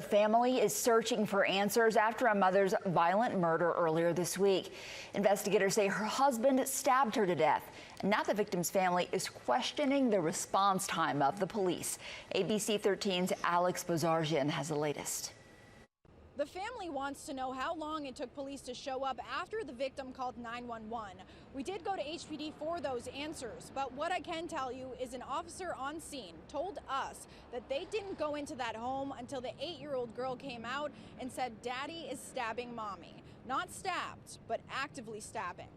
family is searching for answers after a mother's violent murder earlier this week. Investigators say her husband stabbed her to death. And now the victim's family is questioning the response time of the police. ABC 13's Alex Bozarjian has the latest. The family wants to know how long it took police to show up after the victim called 911. We did go to HPD for those answers, but what I can tell you is an officer on scene told us that they didn't go into that home until the 8-year-old girl came out and said, "Daddy is stabbing mommy." Not stabbed, but actively stabbing.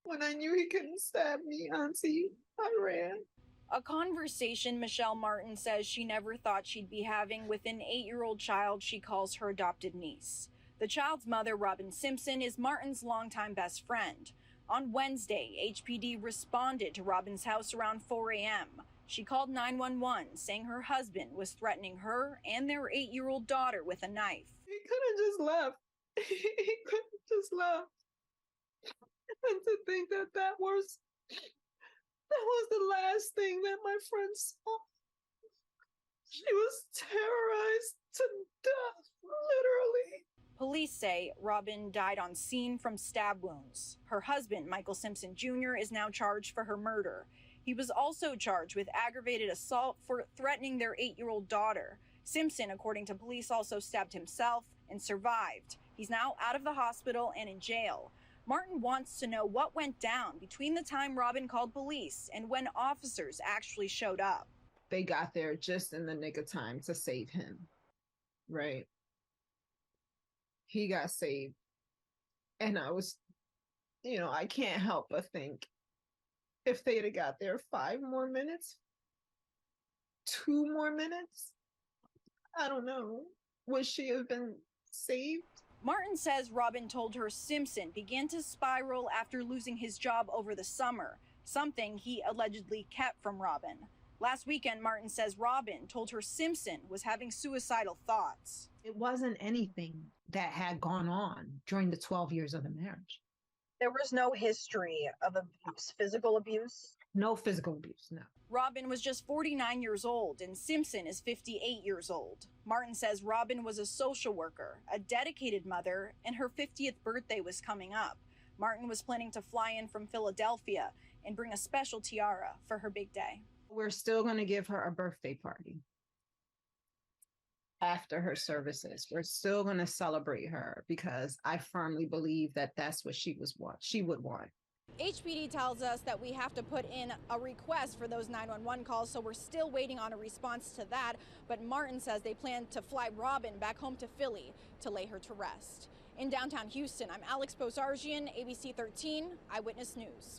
When I knew he couldn't stab me, Auntie, I ran. A conversation Michelle Martin says she never thought she'd be having with an 8-year-old child she calls her adopted niece. The child's mother, Robin Simpson, is Martin's longtime best friend. On Wednesday, HPD responded to Robin's house around 4 a.m. She called 911, saying her husband was threatening her and their 8-year-old daughter with a knife. He could have just left. He could have just left. And to think that that was the last thing that my friend saw. She was terrorized to death, literally. Police say Robin died on scene from stab wounds. Her husband, Michael Simpson Jr., is now charged for her murder. He was also charged with aggravated assault for threatening their 8-year-old daughter. Simpson, according to police, also stabbed himself and survived. He's now out of the hospital and in jail. Martin wants to know what went down between the time Robin called police and when officers actually showed up. They got there just in the nick of time to save him, right? He got saved. And I was, I can't help but think if they'd have got there 5 more minutes, 2 more minutes, I don't know, would she have been saved? Martin says Robin told her Simpson began to spiral after losing his job over the summer, something he allegedly kept from Robin. Last weekend, Martin says Robin told her Simpson was having suicidal thoughts. It wasn't anything that had gone on during the 12 years of the marriage. There was no history of abuse, physical abuse? No physical abuse, no. Robin was just 49 years old and Simpson is 58 years old. Martin says Robin was a social worker, a dedicated mother, and her 50th birthday was coming up. Martin was planning to fly in from Philadelphia and bring a special tiara for her big day. We're still going to give her a birthday party after her services. We're still going to celebrate her because I firmly believe that that's what she would want. HPD tells us that we have to put in a request for those 911 calls, so we're still waiting on a response to that. But Martin says they plan to fly Robin back home to Philly to lay her to rest. In downtown Houston, I'm Alex Bozarjian, ABC 13 Eyewitness News.